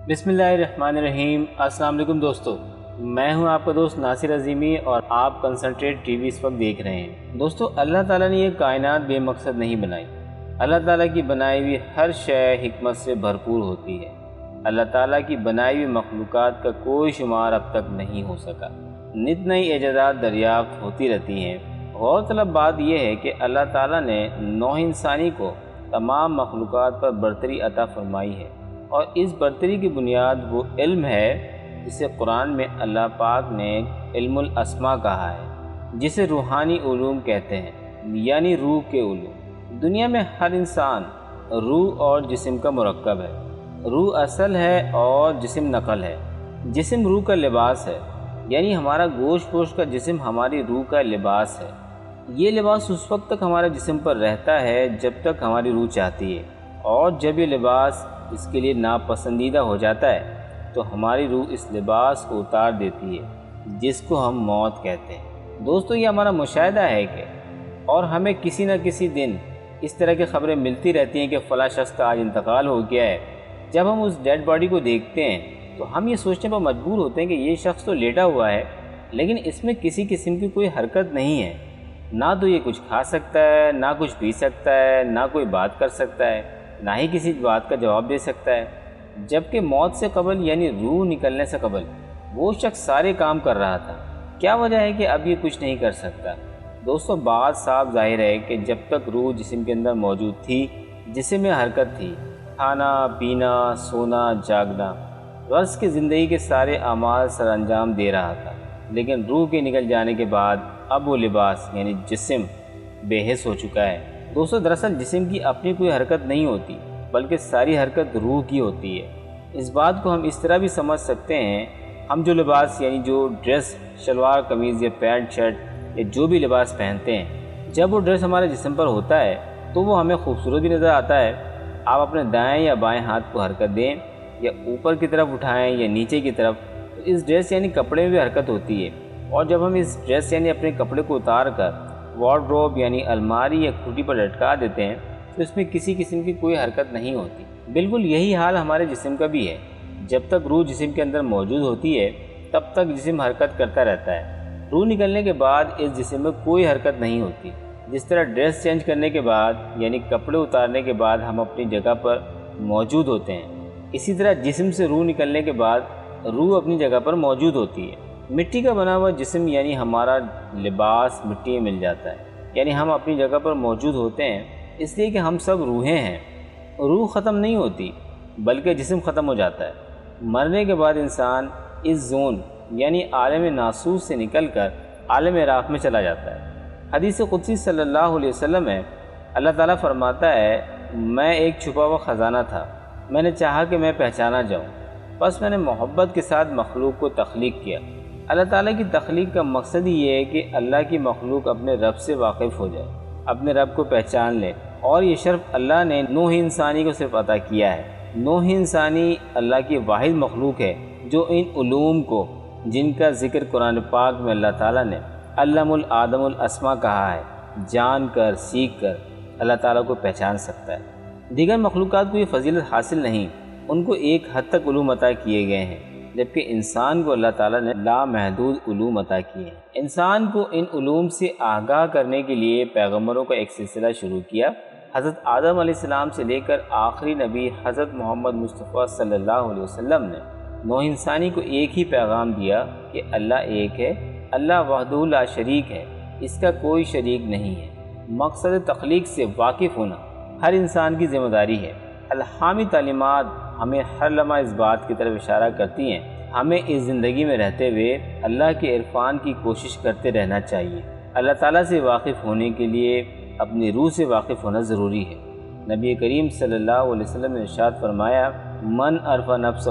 بسم اللہ الرحمن الرحیم۔ السلام علیکم دوستو، میں ہوں آپ کا دوست ناصر عظیمی اور آپ کنسنٹریٹ ٹی وی اس وقت دیکھ رہے ہیں۔ دوستو، اللہ تعالیٰ نے یہ کائنات بے مقصد نہیں بنائی۔ اللہ تعالیٰ کی بنائی ہوئی ہر شے حکمت سے بھرپور ہوتی ہے۔ اللہ تعالیٰ کی بنائی ہوئی مخلوقات کا کوئی شمار اب تک نہیں ہو سکا۔ نت نئی ایجادات دریافت ہوتی رہتی ہیں۔ غور طلب بات یہ ہے کہ اللہ تعالیٰ نے نوع انسانی کو تمام مخلوقات پر برتری عطا فرمائی ہے، اور اس برتری کی بنیاد وہ علم ہے جسے قرآن میں اللہ پاک نے علم الاسماء کہا ہے، جسے روحانی علوم کہتے ہیں، یعنی روح کے علوم۔ دنیا میں ہر انسان روح اور جسم کا مرکب ہے۔ روح اصل ہے اور جسم نقل ہے۔ جسم روح کا لباس ہے، یعنی ہمارا گوشت پوش کا جسم ہماری روح کا لباس ہے۔ یہ لباس اس وقت تک ہمارے جسم پر رہتا ہے جب تک ہماری روح چاہتی ہے، اور جب یہ لباس اس کے لیے ناپسندیدہ ہو جاتا ہے تو ہماری روح اس لباس کو اتار دیتی ہے، جس کو ہم موت کہتے ہیں۔ دوستو، یہ ہمارا مشاہدہ ہے کہ اور ہمیں کسی نہ کسی دن اس طرح کی خبریں ملتی رہتی ہیں کہ فلاں شخص کا آج انتقال ہو گیا ہے۔ جب ہم اس ڈیڈ باڈی کو دیکھتے ہیں تو ہم یہ سوچنے پر مجبور ہوتے ہیں کہ یہ شخص تو لیٹا ہوا ہے، لیکن اس میں کسی قسم کی کوئی حرکت نہیں ہے۔ نہ تو یہ کچھ کھا سکتا ہے، نہ کچھ پی سکتا ہے، نہ کوئی بات کر سکتا ہے، نہ ہی کسی بات کا جواب دے سکتا ہے، جبکہ موت سے قبل یعنی روح نکلنے سے قبل وہ شخص سارے کام کر رہا تھا۔ کیا وجہ ہے کہ اب یہ کچھ نہیں کر سکتا؟ دوستو، بات صاف ظاہر ہے کہ جب تک روح جسم کے اندر موجود تھی، جسم میں حرکت تھی، کھانا پینا سونا جاگنا، غرض کی زندگی کے سارے اعمال سر انجام دے رہا تھا۔ لیکن روح کے نکل جانے کے بعد اب وہ لباس یعنی جسم بے حس ہو چکا ہے۔ دوستو، دراصل جسم کی اپنی کوئی حرکت نہیں ہوتی، بلکہ ساری حرکت روح کی ہوتی ہے۔ اس بات کو ہم اس طرح بھی سمجھ سکتے ہیں، ہم جو لباس یعنی جو ڈریس، شلوار قمیض یا پینٹ شرٹ یا جو بھی لباس پہنتے ہیں، جب وہ ڈریس ہمارے جسم پر ہوتا ہے تو وہ ہمیں خوبصورت بھی نظر آتا ہے۔ آپ اپنے دائیں یا بائیں ہاتھ کو حرکت دیں، یا اوپر کی طرف اٹھائیں یا نیچے کی طرف، تو اس ڈریس یعنی کپڑے میں بھی حرکت ہوتی ہے۔ اور جب ہم اس ڈریس یعنی اپنے کپڑے کو اتار کر وارڈروب یعنی الماری یا کھٹی پر لٹکا دیتے ہیں تو اس میں کسی قسم کی کوئی حرکت نہیں ہوتی۔ بالکل یہی حال ہمارے جسم کا بھی ہے۔ جب تک روح جسم کے اندر موجود ہوتی ہے تب تک جسم حرکت کرتا رہتا ہے۔ روح نکلنے کے بعد اس جسم میں کوئی حرکت نہیں ہوتی۔ جس طرح ڈریس چینج کرنے کے بعد یعنی کپڑے اتارنے کے بعد ہم اپنی جگہ پر موجود ہوتے ہیں، اسی طرح جسم سے روح نکلنے کے بعد روح اپنی جگہ پر موجود ہوتی ہے۔ مٹی کا بنا ہوا جسم یعنی ہمارا لباس مٹی میں مل جاتا ہے، یعنی ہم اپنی جگہ پر موجود ہوتے ہیں، اس لیے کہ ہم سب روحیں ہیں۔ روح ختم نہیں ہوتی بلکہ جسم ختم ہو جاتا ہے۔ مرنے کے بعد انسان اس زون یعنی عالم ناسوس سے نکل کر عالم راف میں چلا جاتا ہے۔ حدیث قدسی صلی اللہ علیہ وسلم میں اللہ تعالیٰ فرماتا ہے، میں ایک چھپا ہوا خزانہ تھا، میں نے چاہا کہ میں پہچانا جاؤں، بس میں نے محبت کے ساتھ مخلوق کو تخلیق کیا۔ اللہ تعالیٰ کی تخلیق کا مقصد ہی یہ ہے کہ اللہ کی مخلوق اپنے رب سے واقف ہو جائے، اپنے رب کو پہچان لے، اور یہ شرف اللہ نے نوح انسانی کو صرف عطا کیا ہے۔ نوح انسانی اللہ کی واحد مخلوق ہے جو ان علوم کو، جن کا ذکر قرآن پاک میں اللہ تعالیٰ نے علم الآدم الاسماء کہا ہے، جان کر سیکھ کر اللہ تعالیٰ کو پہچان سکتا ہے۔ دیگر مخلوقات کو یہ فضیلت حاصل نہیں، ان کو ایک حد تک علوم عطا کیے گئے ہیں، جبکہ انسان کو اللہ تعالیٰ نے لامحدود علوم عطا کیے ہیں۔ انسان کو ان علوم سے آگاہ کرنے کے لیے پیغمبروں کا ایک سلسلہ شروع کیا۔ حضرت آدم علیہ السلام سے لے کر آخری نبی حضرت محمد مصطفیٰ صلی اللہ علیہ وسلم نے نوح انسانی کو ایک ہی پیغام دیا کہ اللہ ایک ہے، اللہ وحدہ لا شریک ہے، اس کا کوئی شریک نہیں ہے۔ مقصد تخلیق سے واقف ہونا ہر انسان کی ذمہ داری ہے۔ الہامی تعلیمات ہمیں ہر لمحہ اس بات کی طرف اشارہ کرتی ہیں، ہمیں اس زندگی میں رہتے ہوئے اللہ کے عرفان کی کوشش کرتے رہنا چاہیے۔ اللہ تعالیٰ سے واقف ہونے کے لیے اپنی روح سے واقف ہونا ضروری ہے۔ نبی کریم صلی اللہ علیہ وسلم نے ارشاد فرمایا، من عرف نفسہ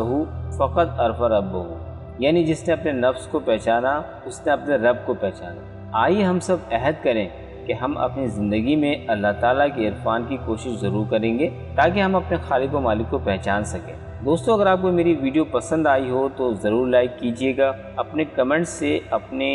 فقط عرف ربہ، یعنی جس نے اپنے نفس کو پہچانا اس نے اپنے رب کو پہچانا۔ آئیے ہم سب عہد کریں کہ ہم اپنی زندگی میں اللہ تعالیٰ کے عرفان کی کوشش ضرور کریں گے تاکہ ہم اپنے خالق و مالک کو پہچان سکیں۔ دوستو، اگر آپ کو میری ویڈیو پسند آئی ہو تو ضرور لائک کیجیے گا، اپنے کمنٹ سے اپنے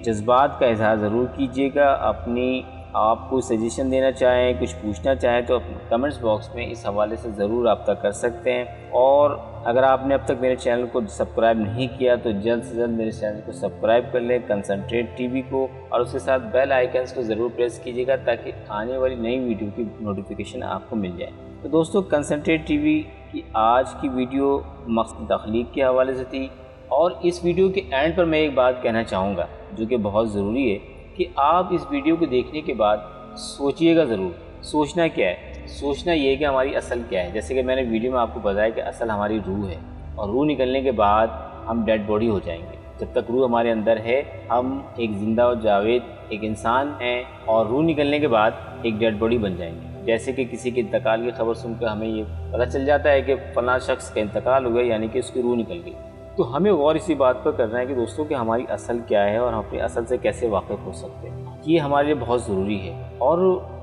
جذبات کا اظہار ضرور کیجیے گا، اپنی آپ کوئی سجیشن دینا چاہیں، کچھ پوچھنا چاہیں تو کمنٹس باکس میں اس حوالے سے ضرور رابطہ کر سکتے ہیں۔ اور اگر آپ نے اب تک میرے چینل کو سبسکرائب نہیں کیا تو جلد سے جلد میرے چینل کو سبسکرائب کر لیں، کنسنٹریٹ ٹی وی کو، اور اس کے ساتھ بیل آئیکنس کو ضرور پریس کیجیے گا تاکہ آنے والی نئی ویڈیو کی نوٹیفیکیشن آپ کو مل جائے۔ تو دوستو، کنسنٹریٹ ٹی وی کی آج کی ویڈیو مقصد تخلیق کے حوالے سے تھی، اور اس ویڈیو کے اینڈ پر میں ایک بات کہنا چاہوں گا جو کہ بہت ضروری ہے کہ آپ اس ویڈیو کو دیکھنے کے بعد سوچئے گا ضرور۔ سوچنا کیا ہے؟ سوچنا یہ ہے کہ ہماری اصل کیا ہے۔ جیسے کہ میں نے ویڈیو میں آپ کو بتایا کہ اصل ہماری روح ہے، اور روح نکلنے کے بعد ہم ڈیڈ باڈی ہو جائیں گے۔ جب تک روح ہمارے اندر ہے ہم ایک زندہ و جاوید ایک انسان ہیں، اور روح نکلنے کے بعد ایک ڈیڈ باڈی بن جائیں گے۔ جیسے کہ کسی کے انتقال کی خبر سن کر ہمیں یہ پتہ چل جاتا ہے کہ فلاں شخص کا انتقال ہوا، یعنی کہ اس کی روح نکل گئی۔ تو ہمیں غور اسی بات پر کرنا ہے کہ دوستوں کہ ہماری اصل کیا ہے اور ہم اپنی اصل سے کیسے واقف ہو سکتے ہیں۔ یہ ہمارے لیے بہت ضروری ہے، اور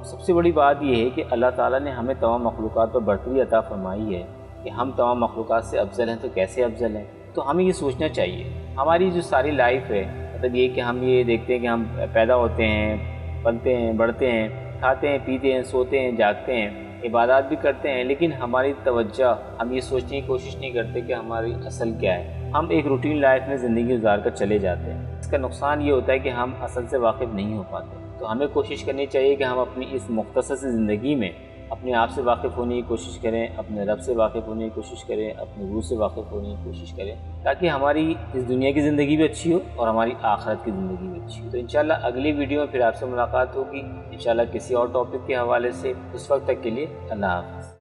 سب سے بڑی بات یہ ہے کہ اللہ تعالیٰ نے ہمیں تمام مخلوقات پر برتری عطا فرمائی ہے کہ ہم تمام مخلوقات سے افضل ہیں، تو کیسے افضل ہیں؟ تو ہمیں یہ سوچنا چاہیے۔ ہماری جو ساری لائف ہے، مطلب یہ کہ ہم یہ دیکھتے ہیں کہ ہم پیدا ہوتے ہیں، پلتے ہیں، بڑھتے ہیں، کھاتے ہیں، پیتے ہیں، سوتے ہیں، جاگتے ہیں، عبادات بھی کرتے ہیں، لیکن ہماری توجہ، ہم یہ سوچنے کی کوشش نہیں کرتے کہ ہماری اصل کیا ہے۔ ہم ایک روٹین لائف میں زندگی گزار کر چلے جاتے ہیں۔ اس کا نقصان یہ ہوتا ہے کہ ہم اصل سے واقف نہیں ہو پاتے۔ تو ہمیں کوشش کرنی چاہیے کہ ہم اپنی اس مختصر سی زندگی میں اپنے آپ سے واقف ہونے کی کوشش کریں، اپنے رب سے واقف ہونے کی کوشش کریں، اپنے روح سے واقف ہونے کی کوشش کریں، تاکہ ہماری اس دنیا کی زندگی بھی اچھی ہو اور ہماری آخرت کی زندگی بھی اچھی ہو۔ تو انشاءاللہ اگلی ویڈیو میں پھر آپ سے ملاقات ہوگی، انشاءاللہ کسی اور ٹاپک کے حوالے سے۔ اس وقت تک کے لیے اللہ حافظ۔